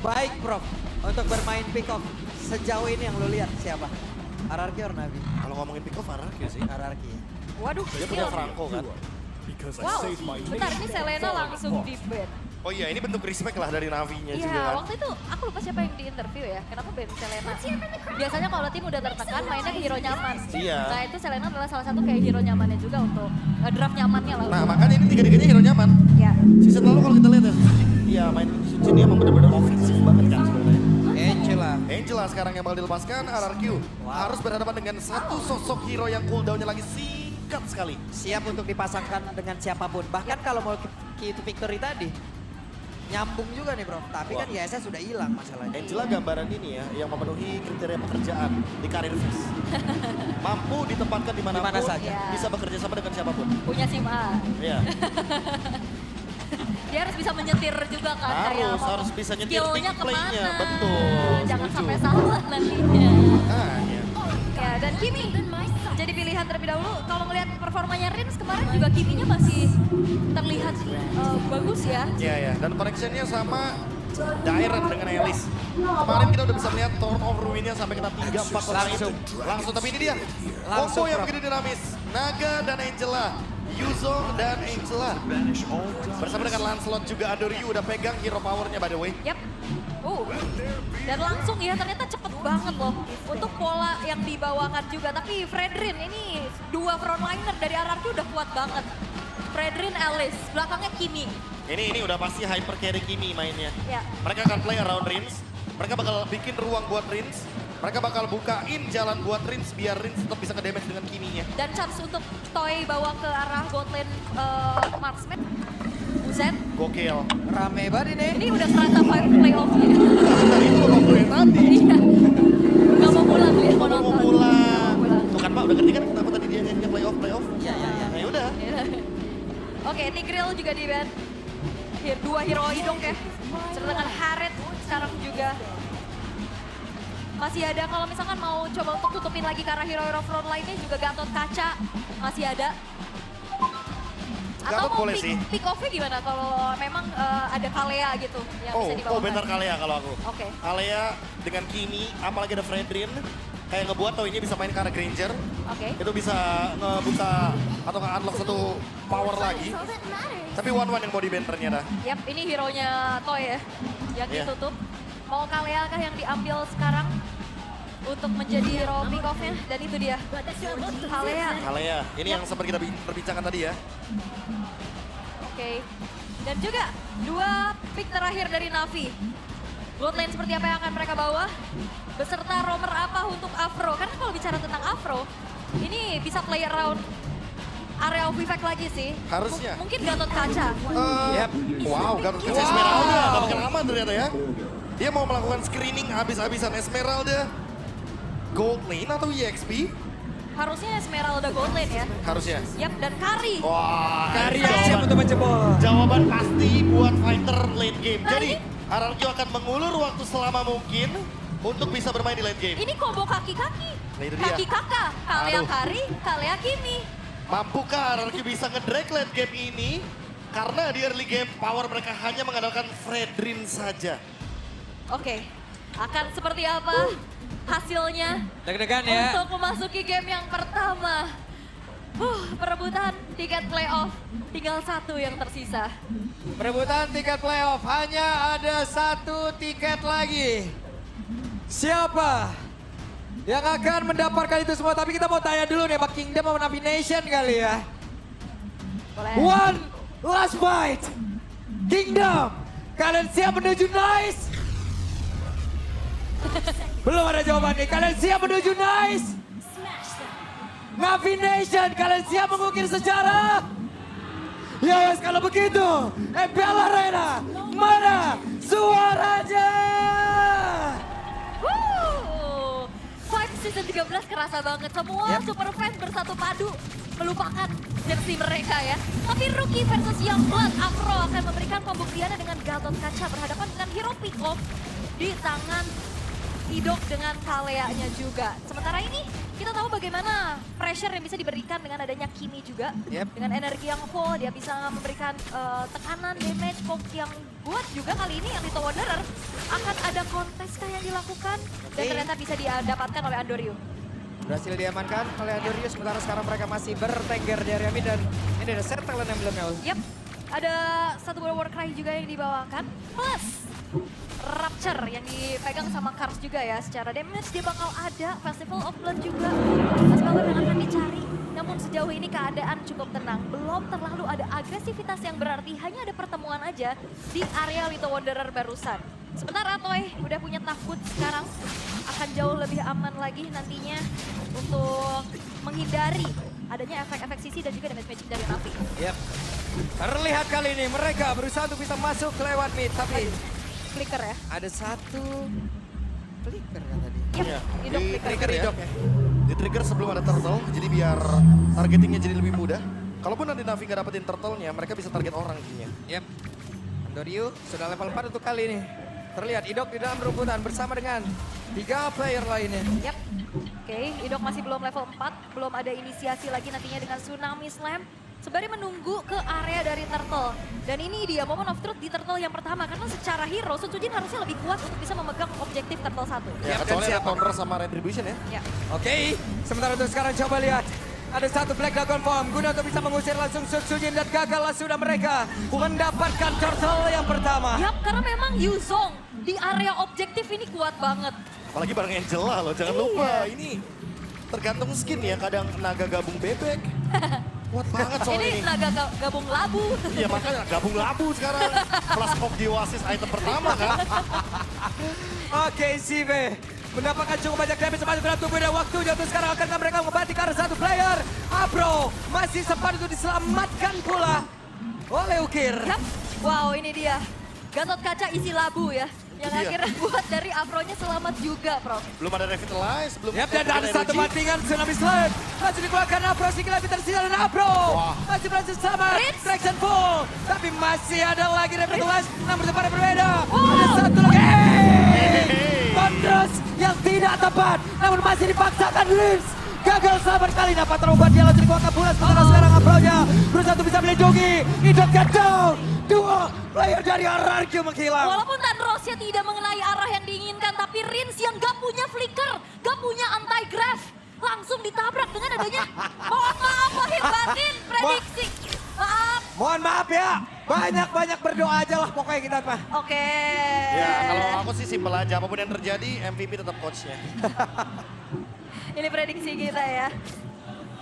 Baik Prof, untuk bermain pick off sejauh ini yang lo lihat siapa? RRQ or Navi? Kalau ngomongin pick off RRQ sih. RRQ. Waduh, Dia punya Franco kan. wow, bentar ini Selena langsung di ban. Oh iya, ini bentuk respect lah dari Navi-nya juga Iya, kan. waktu itu aku lupa siapa yang di interview ya. Kenapa ban Selena? Biasanya kalau tim udah tertekan mainnya ke hero nyaman. Iya. Nah itu Selena adalah salah satu kayak hero nyamannya juga untuk draft nyamannya lah. Nah makanya ini tiga-tiganya hero nyaman. Ya. Season lalu kalau kita lihat ya, iya main Suci ini emang bener-bener offensif banget kan sebenarnya. Angela. Angela sekarang yang bakal dilepaskan, RRQ harus berhadapan dengan satu sosok hero yang cooldownnya lagi singkat sekali. Siap untuk dipasangkan dengan siapapun. Bahkan kalau mau key to victory tadi, nyambung juga nih Bro. Tapi kan YSS sudah hilang masalahnya. Angela gambaran ini ya, yang memenuhi kriteria pekerjaan di karir phase. Mampu ditempatkan dimanapun, Dimana saja. bisa bekerja sama dengan siapapun. Punya SIM A. Iya. Dia harus bisa menyetir juga kan. Harus bisa nyetir skillnya pick play-nya, kemana. betul, Jangan setuju. sampai salah nantinya. Iya. Ya, dan Kimi jadi pilihan terlebih dahulu. Kalau ngelihat performanya Rins kemarin juga Kiminya masih terlihat bagus ya. Iya ya, dan connection-nya sama Dairen dengan Elis. Kemarin kita udah bisa melihat turn of ruinnya sampai kena 3-4 langsung. Tapi ini dia, combo yang begitu dinamis. Naga dan Angela, Yuzong dan Angela. Bersama dengan Lancelot juga Adoryu udah pegang hero powernya by the way. Yap. Dan langsung ya ternyata cepet banget loh untuk pola yang dibawakan juga. Tapi Fredrin ini dua frontliner dari RRQ udah kuat banget. Fredrin, Alice, belakangnya Kimi. Ini udah pasti hyper carry Kimi mainnya. Ya. Mereka akan play around Rins. Mereka bakal bikin ruang buat Rins. Mereka bakal bukain jalan buat Rins biar Rins tetap bisa ke-damage dengan Kiminya. Dan chance untuk Toy bawa ke arah bot lane marksman. Buset, Gokil. Rame banget ini. ini udah serasa playoff-nya. Tadi itu lo gue tadi. Iya. Gak mau pulang lihat Mau penonton. pulang. Tuh kan Pak, udah ngerti kan kenapa tadi dia nyanyi playoff? Iya. Nah yaudah. Oke, Tigreal juga di ban. Dua hero hidung ya. Serta dengan Harriet sekarang juga. Masih ada kalau misalkan mau coba untuk tutupin lagi karena hero-hero front lainnya juga Gatot Kaca masih ada. Atau Gatot mau boleh sih. pick off-nya gimana kalau memang ada Kalea gitu yang bisa dibawakan. bentar Kalea kalau aku. Oke. Kalea dengan Kimi, apalagi ada Fredrin. Kayak ngebuat Toy-nya bisa main ke arah Granger. Oke. Itu bisa ngebuka atau nge-unlock satu power lagi. Tapi one-one yang mau di-ban ternyata. Yap, ini hero-nya Toy ya yang Iya. ditutup. Mau Kalea kah yang diambil sekarang untuk menjadi hero pick off-nya? Dan itu dia, Kalea. Kalea, ini yang sempat kita perbincangkan tadi ya. Oke. Dan juga dua pick terakhir dari Navi. Gold lane seperti apa yang akan mereka bawa? Beserta roamer apa untuk Afro? Karena kalau bicara tentang Afro, ini bisa play around area of effect lagi sih. Harusnya. Mungkin Gatot Kaca. Wow, Gatot Kaca Esmeralda, gak bakal aman ternyata ya. Dia mau melakukan screening habis-habisan Esmeralda. Gold lane atau EXP? Harusnya Esmeralda gold lane ya. Harusnya. Yap, dan Kari. Wah, Kari ini siap untuk menjebol. jawaban pasti buat fighter late game. Jadi, RRQ akan mengulur waktu selama mungkin untuk bisa bermain di late game. Ini combo kaki-kaki. Nah, itu dia. Kaki kakak. Kalea Aduh. Kari, Kalea Kimi. Mampukah RRQ bisa nge-drag late game ini? Karena di early game, power mereka hanya mengandalkan Fredrin saja. Oke, akan seperti apa hasilnya Deg-degan ya. untuk memasuki game yang pertama. Perebutan tiket playoff, tinggal satu yang tersisa. Perebutan tiket playoff, hanya ada satu tiket lagi. Siapa yang akan mendapatkan itu semua? Tapi kita mau tanya dulu nih, Pak Kingdom sama Navi Nation kali ya. Boleh. One last fight. Kingdom, kalian siap menuju Nice? Belum ada jawaban nih, kalian siap menuju Nice? Navi Nation, kalian siap mengukir sejarah? Yes, kalau begitu, MPL Arena, mana suaranya? Fight season 13 kerasa banget. Semua super fans bersatu padu melupakan jersey mereka ya. Tapi Rookie versus Youngblood, Afro akan memberikan pembuktiannya dengan Gatot Kaca berhadapan dengan hero pick off di tangan Idok dengan Kalea-nya juga. Sementara ini kita tahu bagaimana pressure yang bisa diberikan dengan adanya Kimi juga. Dengan energi yang full, dia bisa memberikan tekanan, damage, poke yang kuat juga kali ini Elite Wanderer akan ada kontes kah yang dilakukan? Dan ternyata bisa didapatkan oleh Andoryu. Berhasil diamankan oleh Andoryu, sementara sekarang mereka masih bertengger di area mid dan ini ada Sertalen emblemnya. Yap, ada satu War Cry juga yang dibawakan. Plus Rapture yang dipegang sama Kars juga ya. Secara damage dia bakal ada, Festival of Blood juga. Mas Power yang akan dicari. Namun sejauh ini keadaan cukup tenang. Belum terlalu ada agresivitas yang berarti, hanya ada pertemuan aja di area Little Wanderer barusan. Sementara Toy udah punya takut sekarang. Akan jauh lebih aman lagi nantinya untuk menghindari adanya efek-efek sisi dan juga damage magic dari Navi. Yap. Terlihat kali ini mereka berusaha untuk bisa masuk ke lewat mid, tapi Flicker ya? ada satu flicker kan tadi. Yap, Iya, hidup di flicker. trigger ya. Hidup ya. Di trigger sebelum ada turtle, jadi biar targetingnya jadi lebih mudah. Kalaupun nanti Navi nggak dapetin turtle-nya, mereka bisa target orang jadinya. Yap. Andoryu sudah level 4 untuk kali ini. Terlihat Idok di dalam rumputan bersama dengan 3 player lainnya. Yap. Oke, Idok masih belum level 4, belum ada inisiasi lagi nantinya dengan Tsunami Slam. Sembari menunggu ke area dari Turtle. Dan ini dia Moment of Truth di Turtle yang pertama. Karena secara hero, Sun Sujin harusnya lebih kuat untuk bisa memegang objektif Turtle 1. Ya, Yap, dan kecuali ada siapa? counter sama retribution ya. Ya. Oke, sementara untuk sekarang coba lihat. Ada satu Black Dragon Form guna untuk bisa mengusir langsung Sun Sujin dan gagallah sudah mereka mendapatkan turtle yang pertama. Yap, karena memang Yuzong di area objektif ini kuat banget. Apalagi bareng Angela loh, jangan lupa. Ini tergantung skin ya, kadang naga gabung bebek. Kuat banget soal Ini ini. naga gabung labu. Iya makanya gabung labu sekarang. Flash of the Oasis item pertama kan. Oke, Sive mendapatkan cukup banyak damage masuk dalam tubuh dan waktunya untuk sekarang akan mereka mengobati ke arah satu player. Apro masih sempat untuk diselamatkan pula oleh Ukir. Yap. Wow, ini dia. Gatot kaca isi labu ya. Yang Iya. akhirnya buat dari Afro-nya selamat juga, Prof. Belum ada revitalize, belum Yap, dan ada satu energy. bantingan Tsunami Slam. Masih dikeluarkan Apro, sedikit lebih tersisa dan Apro Wah. masih berhasil sama Ritz. Traction Full. Tapi masih ada lagi revitalize, namun tempat berbeda. Wow. Ada satu lagi. Hey. Kondros yang tidak tepat, namun masih dipaksakan Lips. Gagal selamat kali dapat terobat dia langsung dikeluarkan pula. Sementara sekarang Apro-nya berusaha untuk bisa melindungi. Idok Gadong. Dua player dari RRQ menghilang. Walaupun Tandrosnya tidak mengenai arah yang diinginkan, tapi Rins yang gak punya flicker, gak punya anti-grav, langsung ditabrak dengan adanya, mohon maaf lahir batin, prediksi. Maaf. Mohon maaf ya, banyak-banyak berdoa aja lah pokoknya kita mah. Oke. Ya kalau aku sih simpel aja, apapun yang terjadi MVP tetap coachnya. Ini prediksi kita ya.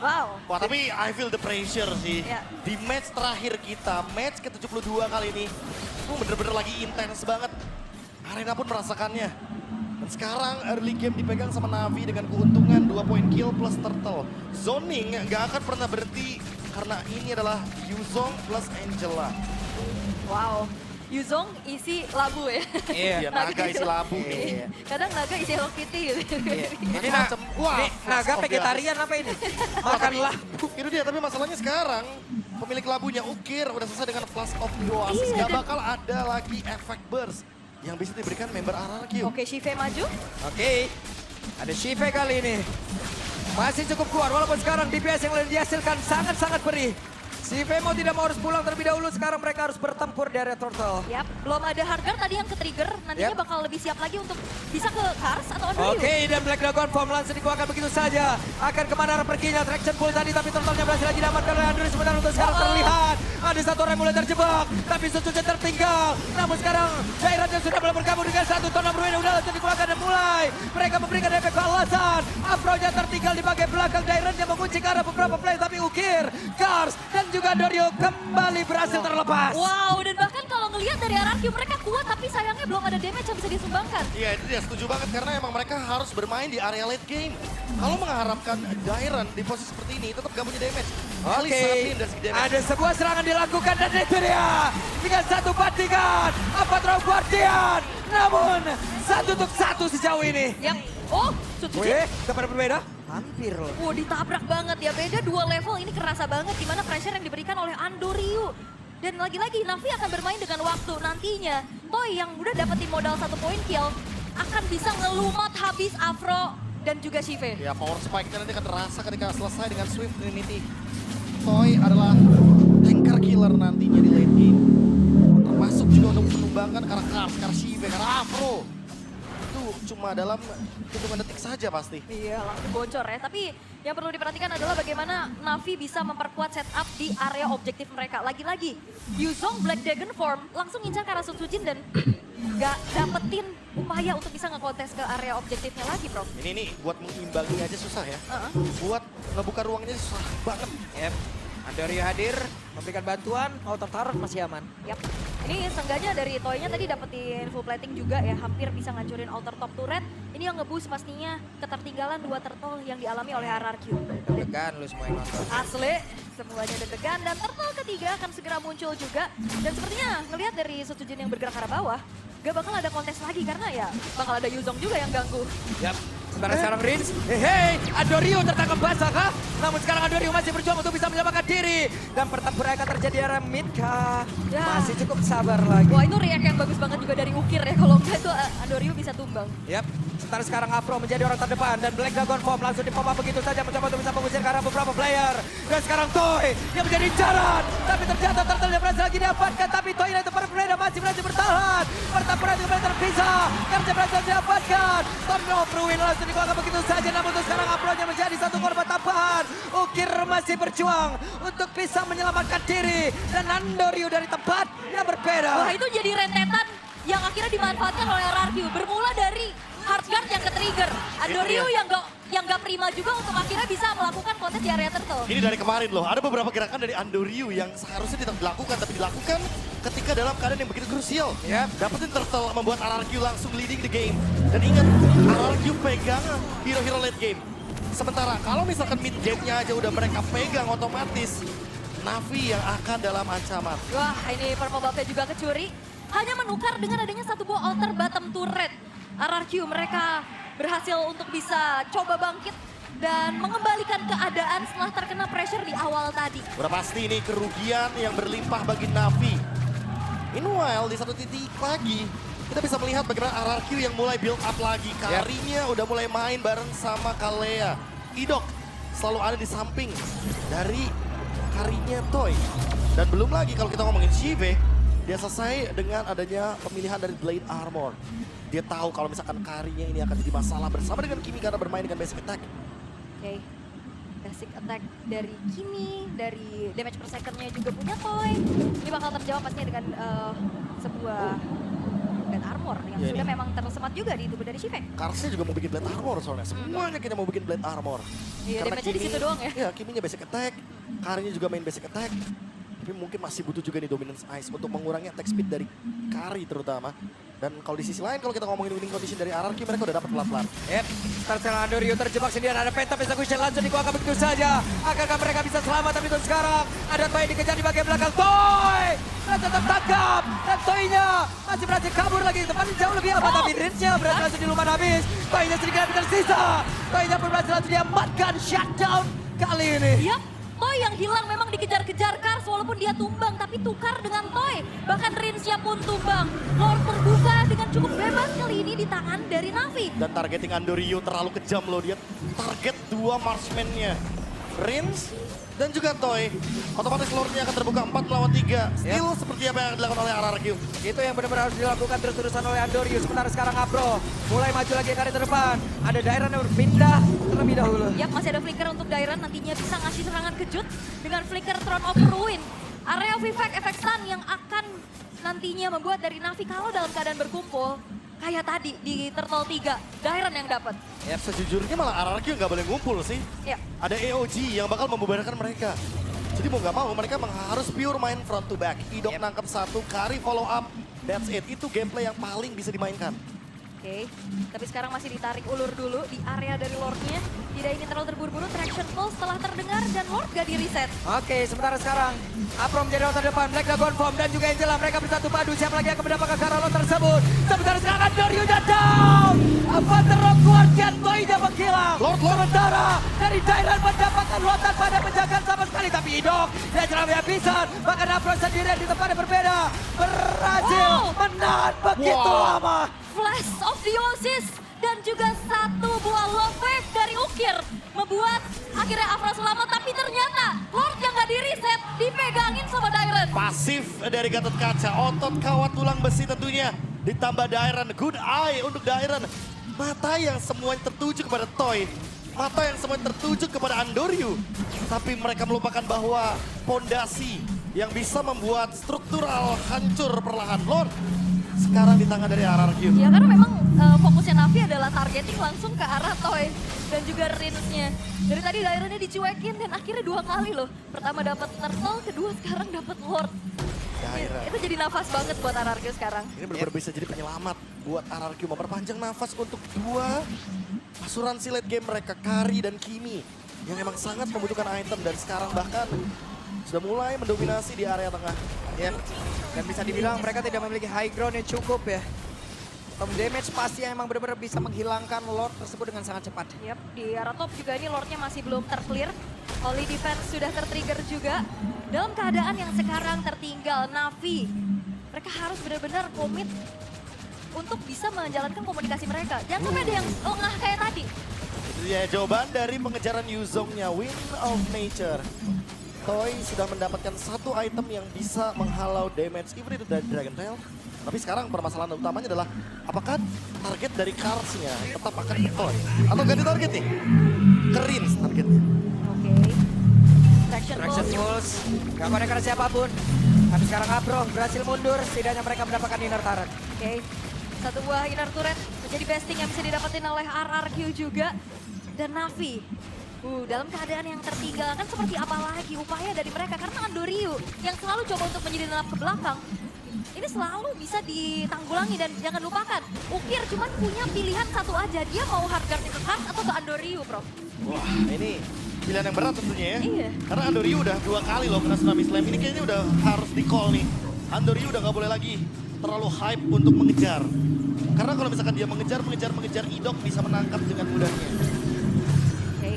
Wow. Wah tapi I feel the pressure sih. Ya. Di match terakhir kita, match ke-72 kali ini. Bener-bener lagi intens banget. Arena pun merasakannya. Dan sekarang early game dipegang sama Navi dengan keuntungan 2 point kill plus turtle. Zoning gak akan pernah berhenti karena ini adalah Yuzong plus Angela. Wow. Yuzong isi labu ya. Iya. Iya, naga isi labu. Iya. Kadang naga isi Hello Kitty gitu. Ini Macam-macam. Wah, ini naga Flash of vegetarian apa ini? Makanlah. Itu dia, tapi masalahnya sekarang pemilik labunya Ukir udah selesai dengan Flash of the Oasis. Iya, Gak dan- bakal ada lagi efek burst yang bisa diberikan member RRQ. Oke, Shive maju. Oke, ada Shive kali ini. Masih cukup kuat walaupun sekarang DPS yang dihasilkan sangat-sangat perih. Shive mau tidak mau harus pulang terlebih dahulu, sekarang mereka harus bertempur di area turtle. Yap, belum ada Hardguard tadi yang ke-trigger. Nantinya Yap. bakal lebih siap lagi untuk bisa ke Kars atau Andoryu. Oke, dan Black Dragon Form langsung dikeluarkan begitu saja. Akan kemana arah perginya, traction full tadi, tapi turtle-nya berhasil lagi diamankan oleh Andrew. Sebentar untuk sekarang terlihat. Ada satu orang yang mulai terjebak, tapi Sucunya tertinggal. Namun sekarang, Dairatnya sudah mulai bergabung dengan satu ton berbeda. Udah langsung dikeluarkan dan mulai. Mereka memberikan efek balasan. Afro-nya tertinggal di bagian belakang. Dairatnya mengunci ke arah beberapa play, tapi Ukir, Kars, dan juga Dorio kembali berhasil terlepas. Wow, dan bahkan kalau ngelihat dari RRQ mereka kuat, tapi sayangnya belum ada damage yang bisa disumbangkan. Iya itu dia, setuju banget karena emang mereka harus bermain di area late game. Kalau mengharapkan Dairen di posisi seperti ini tetap gak punya damage. At least Oke, Satin dari segi damage. ada sebuah serangan dilakukan dan itu dia. Dengan satu bandingan, 4 round Guardian. Namun, 1-1 sejauh ini. Yap. Oh, Sucuji. Wih, kepada berbeda? Hampir loh. Ditabrak banget ya. Beda 2 level ini kerasa banget gimana pressure yang diberikan oleh Andoryu. Dan lagi-lagi Navi akan bermain dengan waktu nantinya. Toy yang udah dapetin modal 1 point kill akan bisa ngelumat habis Afro dan juga Shive. Ya power spike-nya nanti akan terasa ketika selesai dengan Swift Trinity. Toy adalah tanker killer nantinya di late game. masuk juga untuk menumbangkan karakter Shive, karena Afro. Itu cuma dalam hitungan detik saja pasti. Iya, langsung bocor ya. Tapi yang perlu diperhatikan adalah bagaimana Navi bisa memperkuat setup di area objektif mereka. Lagi-lagi, Yuzong Black Dragon Form langsung ngincar ke arah Sutsujin dan nggak dapetin upaya untuk bisa ngekontes ke area objektifnya lagi, Bro. Ini buat mengimbangi aja susah ya. Buat ngebuka ruangnya susah banget. Yep. Andorio hadir, memberikan bantuan, outer turret masih aman. Yap. Ini seenggaknya dari Toy-nya tadi dapetin full plating juga ya, hampir bisa ngancurin outer top turret. Ini yang nge-boost pastinya ketertinggalan 2 turtle yang dialami oleh RRQ. Deg-degan lu semua yang nonton. Asli, semuanya deg-degan dan turtle ketiga akan segera muncul juga. Dan sepertinya ngelihat dari Sutsujin yang bergerak ke arah bawah, gak bakal ada kontes lagi karena ya bakal ada Yuzong juga yang ganggu. Yap. Sementara sekarang Rins, hei, Andorio tertangkap basah kah? Namun sekarang Andorio masih berjuang untuk bisa menyelamatkan diri. Dan pertempuran akan terjadi di arah mid kah? Ya. Masih cukup sabar lagi. Wah, itu react yang bagus banget juga dari Ukir ya, kalau enggak itu Andorio bisa tumbang. Yap. Sementara sekarang Afro menjadi orang terdepan dan Black Dragon Form langsung di pop up begitu saja mencoba untuk bisa mengusir ke arah beberapa player. Dan sekarang Toy yang menjadi incaran. Tapi ternyata turtle yang berhasil lagi didapatkan. Tapi Toy yang tempat berbeda masih berhasil bertahan. Pertempuran juga terpisah. Karena berhasil didapatkan. Turn of Ruin langsung dikeluarkan begitu saja. Namun untuk sekarang Afro-nya menjadi satu korban tambahan. Ukir masih berjuang untuk bisa menyelamatkan diri. Dan Andorio dari tempat yang berbeda. Wah, itu jadi rentetan yang akhirnya dimanfaatkan oleh RRQ. Bermula dari hardguard yang ke-trigger. Andorio yang gak prima juga untuk akhirnya bisa melakukan kontes di area turtle. Ini dari kemarin loh, ada beberapa gerakan dari Andorio yang seharusnya tidak dilakukan, tapi dilakukan ketika dalam keadaan yang begitu krusial. Yep. Dapetin turtle membuat RRQ langsung leading the game. Dan ingat, RRQ pegang hero-hero late game. Sementara kalau misalkan mid game-nya aja udah mereka pegang otomatis, Navi yang akan dalam ancaman. Wah, ini purple buff-nya juga kecuri. Hanya menukar dengan adanya satu buah alter bottom turret. RRQ mereka berhasil untuk bisa coba bangkit dan mengembalikan keadaan setelah terkena pressure di awal tadi. Udah pasti ini kerugian yang berlimpah bagi Navi. Meanwhile di satu titik lagi kita bisa melihat bagaimana RRQ yang mulai build up lagi. Karinya udah mulai main bareng sama Kalea. Idok selalu ada di samping dari Karinya Toy. Dan belum lagi kalau kita ngomongin Shive, dia selesai dengan adanya pemilihan dari Blade Armor. Dia tahu kalau misalkan Karinya ini akan jadi masalah bersama dengan Kimi karena bermain dengan basic attack. Oke. Basic attack dari Kimi, dari damage per second-nya juga punya Toy. Ini bakal terjawab pastinya dengan sebuah Blade Armor yang Ya, sudah ini. memang tersemat juga di tubuh dari Shive. Karsnya juga mau bikin Blade Armor soalnya. Semuanya kita mau bikin Blade Armor. Iya, Karena damage-nya di situ doang ya. Iya, Kiminya basic attack. Karinya juga main basic attack. Tapi mungkin masih butuh juga nih Dominance Ice untuk mengurangi attack speed dari Kari terutama. Dan kalau di sisi lain, kalau kita ngomongin winning condition dari RRQ, mereka udah dapat pelan-pelan. Yep, sekarang Andorio terjebak sendirian, ada Phantom Execution langsung dikeluarkan begitu saja. Akankah mereka bisa selamat, tapi untuk sekarang ada Toy dikejar di bagian belakang. Toy berhasil tertangkap dan Toy-nya masih berhasil kabur lagi. Tempatnya jauh lebih aman, tapi Rins-nya berhasil langsung diluman habis. Toy-nya sedikit lebih tersisa. Toy-nya pun berhasil langsung diamankan shutdown kali ini. Yap, Toy yang hilang memang dikejar-kejar Kars walaupun dia tumbang, tapi tukar dengan Toy. Bahkan Rins-nya pun tumbang. Lord terbuka dengan cukup bebas kali ini di tangan dari Navi. Dan targeting Andorio terlalu kejam loh. Dia target 2 marksman-nya. Rins dan juga Toy. Otomatis Lord-nya akan terbuka 4 lawan 3. Still seperti apa yang dilakukan oleh RRQ. Itu yang benar-benar harus dilakukan terus-terusan oleh Andorio. Sementara sekarang Afro mulai maju lagi ke arah terdepan. Ada Dairan yang berpindah terlebih dahulu. Yap, masih ada flicker untuk Dairan nantinya bisa ngasih serangan kejut dengan flicker Throne of Ruin. Area of effect, efek stun yang akan nantinya membuat dari Navi kalau dalam keadaan berkumpul kayak tadi di Turtle 3, Dairan yang dapat. Ya sejujurnya malah RRQ nggak boleh ngumpul sih. Ya. Ada AOG yang bakal membubarkan mereka. Jadi mau nggak mau mereka harus pure main front to back. Idok nangkep satu, Kari follow up. That's it. Itu gameplay yang paling bisa dimainkan. Oke, tapi sekarang masih ditarik ulur dulu di area dari Lord-nya. Tidak ingin terlalu terburu-buru, traction pulse setelah terdengar dan Lord gak di-reset. Oke, sementara sekarang Afro menjadi orang terdepan, Black Dragon Form dan juga Angela. Mereka bersatu padu, siapa lagi yang akan mendapatkan Karolo tersebut. Sementara sekarang Andorio udah down. Avatar Rock keluarkan, Toy-nya menghilang. Lord. Sementara dari Dairan mendapatkan lotan pada penjagaan sama sekali. Tapi Idok, dia jelas habisan. Bahkan Afro sendirian di tempat yang berbeda. Berhasil menahan begitu lama. Flash of Theosis dan juga satu buah love wave dari Ukir membuat akhirnya Afro selamat, tapi ternyata Lord yang gak di-reset dipegangin sama Dairen. Pasif dari Gatot Kaca, otot kawat tulang besi tentunya. Ditambah Dairen, good eye untuk Dairen. Mata yang semuanya tertuju kepada Toy. Mata yang semuanya tertuju kepada Andoryu. Tapi mereka melupakan bahwa pondasi yang bisa membuat struktural hancur perlahan. Lord, sekarang di tangan dari RRQ. Ya karena memang fokusnya Navi adalah targeting langsung ke arah Toy dan juga Rinsnya. Dari tadi Dairennya dicuekin dan akhirnya 2 kali loh. Pertama dapat Turtle, kedua sekarang dapat Lord. Dairen. Itu jadi nafas banget buat RRQ sekarang. Ini benar-benar bisa jadi penyelamat buat RRQ. Memperpanjang nafas untuk 2 asuransi late game mereka, Kari dan Kimi. Yang emang sangat membutuhkan item dan sekarang bahkan sudah mulai mendominasi di area tengah. Yep. Dan bisa dibilang mereka tidak memiliki high ground yang cukup ya. Tom damage pasti yang emang benar-benar bisa menghilangkan Lord tersebut dengan sangat cepat. Yap, di arah top juga ini Lordnya masih belum terclear. Holy Defense sudah tertrigger juga. Dalam keadaan yang sekarang tertinggal Navi, mereka harus benar-benar komit untuk bisa menjalankan komunikasi mereka. Jangan sampai ada yang lengah kayak tadi. Itu dia jawaban dari pengejaran Yuzongnya, Wind of Nature. Toy sudah mendapatkan 1 item yang bisa menghalau damage even itu dari Dragon Tail. Tapi sekarang permasalahan utamanya adalah apakah target dari Karsnya tetap akan ke Toy? Atau ganti target nih? Kerins targetnya. Oke. Traction Traction Pulse. Pulse, gak connect ke siapapun. Tapi sekarang Abro berhasil mundur, setidaknya mereka mendapatkan inner turret. Oke. Satu buah inner turret menjadi besting yang bisa didapetin oleh RRQ juga. Dan Navi. Dalam keadaan yang tertinggal kan seperti apa lagi upaya dari mereka. Karena Andoryu yang selalu coba untuk menyelinap ke belakang. Ini selalu bisa ditanggulangi dan jangan lupakan. Ukir cuman punya pilihan satu aja. Dia mau hardguard ke Kars atau ke Andoryu, Bro. Wah, ini pilihan yang berat tentunya ya. Iya. Karena Andoryu udah 2 kali loh kena Tsunami Slam. Ini kayaknya udah harus di call nih. Andoryu udah gak boleh lagi terlalu hype untuk mengejar. Karena kalau misalkan dia mengejar, Idok bisa menangkap dengan mudahnya. Oke.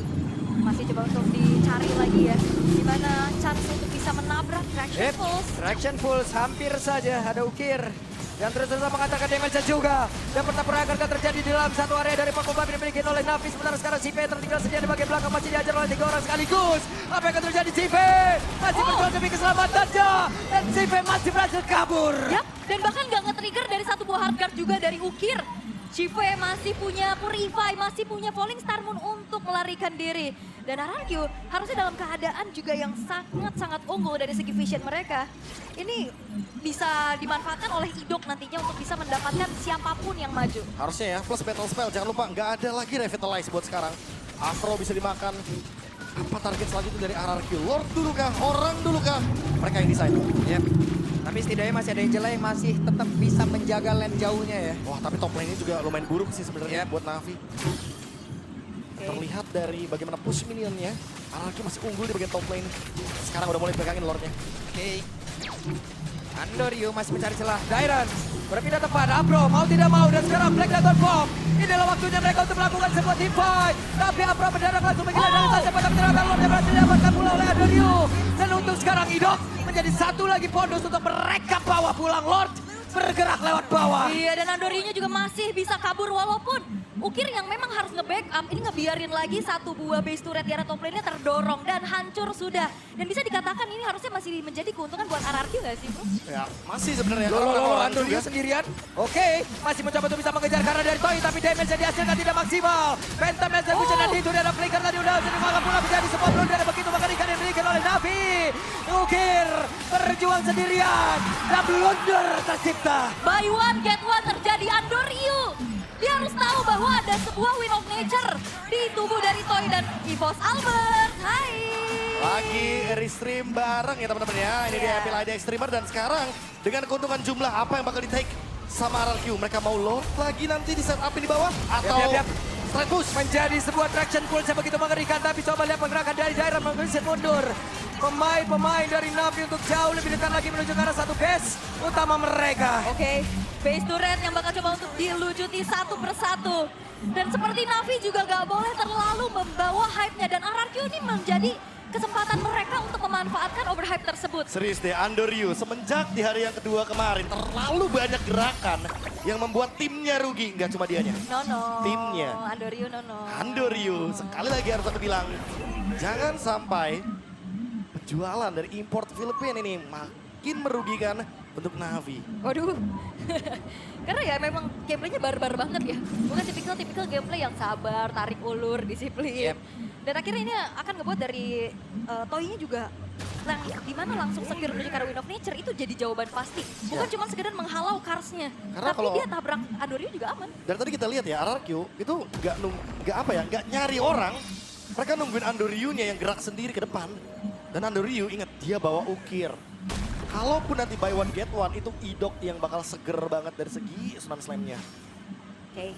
Masih coba untuk dicari lagi ya. Gimana chance untuk bisa menabrak Traction Pulse. Traction Pulse hampir saja ada Ukir. Dan terus-terusan mengatakan damage juga. Dan pertempuran akan terjadi di dalam satu area dari Paku Babi dimiliki oleh Navi. Sementara sekarang Cipe tertinggal saja di bagian belakang. Masih diajar oleh 3 orang sekaligus. Apa yang akan terjadi Cipe? Masih berjuang demi keselamatannya. Dan Cipe masih berhasil kabur. Yap, dan bahkan gak nge-trigger dari satu buah hardguard juga dari Ukir. Chive masih punya Purify, masih punya Falling Star Moon untuk melarikan diri. Dan RRQ harusnya dalam keadaan juga yang sangat-sangat unggul dari segi vision mereka. Ini bisa dimanfaatkan oleh Idok nantinya untuk bisa mendapatkan siapapun yang maju. Harusnya ya, plus battle spell. Jangan lupa, nggak ada lagi revitalize buat sekarang. Afro bisa dimakan. Apa target selanjutnya dari RRQ? Lord dulu kah? Orang dulu kah? Mereka yang desain. Yep. Tapi setidaknya masih ada Angela yang masih tetap bisa menjaga lane jauhnya ya. Wah, tapi top lane ini juga lumayan buruk sih sebenarnya buat Navi. Terlihat dari bagaimana push minionnya, RRQ masih unggul di bagian top lane. Sekarang udah mulai pegangin Lordnya. Oke. Andoryu masih mencari celah. Dairen berpindah tepat. Abro mau tidak mau dan sekarang Black Dragon Bomb. Inilah waktunya mereka untuk melakukan sebuah team fight. Tapi Abro mendarat langsung menggila dari saja. Tapi ternyata Lordnya berhasil didapatkan pula oleh Andoryu. Dan untuk sekarang Idok menjadi satu lagi bonus untuk mereka bawa pulang Lord. Bergerak lewat bawah. Iya, dan Andoryu juga masih bisa kabur walaupun Ukir yang memang harus nge-backup, ini ngebiarin lagi satu buah base turret di area top lane-nya terdorong dan hancur sudah. Dan bisa dikatakan ini harusnya masih menjadi keuntungan buat RRQ gak sih, Bro? Ya, masih sebenarnya. Loh, Andoryu sendirian. Oke, masih mencoba untuk bisa mengejar karena dari Toy, tapi damage yang dihasilkan tidak maksimal. Phantom Execution dan itu ada flicker tadi udah dimakan pula menjadi sebuah blunder begitu mengerikan yang diberikan oleh Navi. Ukir berjuang sendirian dan blunder tercipta. Buy one, get one terjadi Andoryu. Dia harus tahu bahwa ada sebuah Wind of Nature di tubuh dari Toy dan EVOS Albert. Hai. Lagi restream bareng ya teman-teman ya. Ini dia Epic ID Extremer dan sekarang dengan keuntungan jumlah apa yang bakal di-take sama RRQ. Mereka mau load lagi nanti di setup di bawah atau straight push. Menjadi sebuah traction pulse yang begitu mengerikan, tapi coba lihat pergerakan dari Dairen mengusir mundur. Pemain-pemain dari Navi untuk jauh lebih dekat lagi menuju ke arah satu base utama mereka. Oke, base turret yang bakal coba untuk dilucuti satu persatu. Dan seperti Navi juga gak boleh terlalu membawa hype-nya. Dan RRQ ini menjadi kesempatan mereka untuk memanfaatkan overhype tersebut. Serius deh, Andoryu semenjak di hari yang kedua kemarin terlalu banyak gerakan yang membuat timnya rugi. Nggak cuma dianya. No. Timnya. Andoryu, no. Andoryu, sekali lagi harus aku bilang, jangan sampai jualan dari import Filipina ini makin merugikan untuk Navi. Waduh, karena ya memang gameplaynya barbar banget ya. Bukan tipikal gameplay yang sabar, tarik ulur, disiplin. Dan akhirnya ini akan ngebuat dari Toy-nya juga yang dimana langsung secure menuju ke arah Wind of Nature itu jadi jawaban pasti. Bukan cuma sekedar menghalau Karsnya, tapi dia tabrak Andoryu juga aman. Dan tadi kita lihat ya, RRQ itu nggak nyari orang. Mereka nungguin Andoryu-nya yang gerak sendiri ke depan. Dan Andoryu ingat dia bawa ukir. Kalaupun nanti buy one get one itu Idok yang bakal seger banget dari segi Sunan Slam-nya. Oke.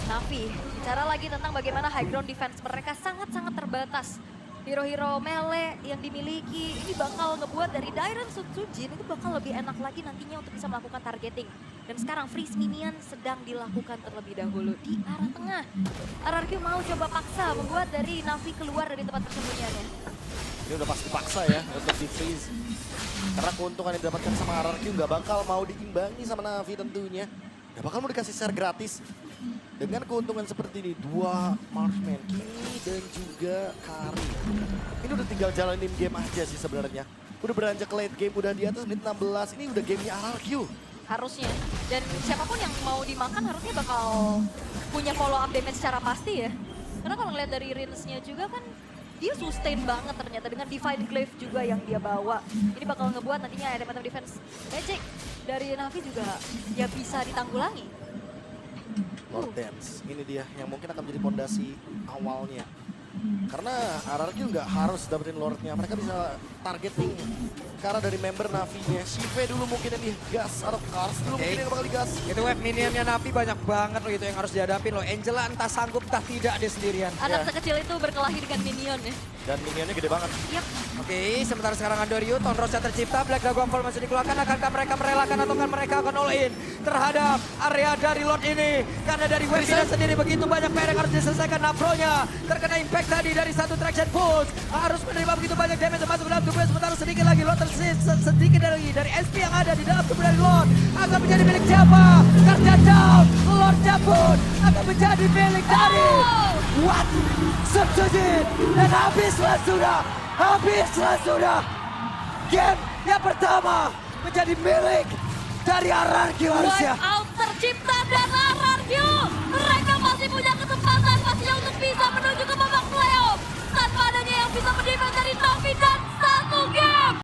Navi, bicara lagi tentang bagaimana high ground defense mereka sangat-sangat terbatas. Hero-hero melee yang dimiliki ini bakal ngebuat dari Dairon Sutsujin itu bakal lebih enak lagi nantinya untuk bisa melakukan targeting. Dan sekarang freeze minion sedang dilakukan terlebih dahulu di arah tengah. RRQ mau coba paksa membuat dari Navi keluar dari tempat persembunyiannya. Ini udah pasti paksa ya untuk di freeze. Karena keuntungan yang didapatkan sama RRQ nggak bakal mau diimbangi sama Navi tentunya. Nggak bakal mau dikasih share gratis. Dengan keuntungan seperti ini, 2 marksman, Kimi dan juga Kari. Ini udah tinggal jalanin game aja sih sebenarnya. Udah beranjak late game, udah di atas menit 16, ini udah gamenya RRQ. Harusnya, dan siapapun yang mau dimakan harusnya bakal punya follow up damage secara pasti ya. Karena kalau ngeliat dari range-nya juga kan, dia sustain banget ternyata dengan Divine Glaive juga yang dia bawa. Ini bakal ngebuat nantinya elemental defense magic dari Navi juga ya bisa ditanggulangi. Lord Dance, ini dia yang mungkin akan menjadi pondasi awalnya. Karena RRQ nggak harus dapetin Lordnya, mereka bisa targeting karena dari member Navi-nya. Shive dulu mungkin yang digas, atau Kars dulu mungkin yang bakal digas. Itu wave minionnya Navi banyak banget loh itu yang harus dihadapin loh. Angela entah sanggup entah tidak dia sendirian. Anak sekecil itu berkelahi dengan minion ya. Dan minionnya gede banget. Yap. Oke, sementara sekarang Andoryu, Tonrosnya tercipta, Black Dragon Fall masih dikeluarkan. Akankah mereka merelakan ataukah mereka akan all in terhadap area dari Lord ini? Karena dari wave minion sendiri begitu banyak PR yang harus diselesaikan. Nafronya terkena impact tadi dari satu traction push. Harus menerima begitu banyak damage masuk ke dalam tubuhnya. Sementara sedikit lagi Lord sedikit dari SP yang ada di dalam tubuh dari Lord. Akan menjadi milik siapa? Karja down, Lordnya pun akan menjadi milik dari What? Subsujin dan habislah sudah game yang pertama menjadi milik dari RRQ harusnya. Wipeout tercipta dan RRQ mereka masih punya kesempatan pastinya untuk bisa menuju ke babak playoff tanpa adanya yang bisa mendefend dari Navi dan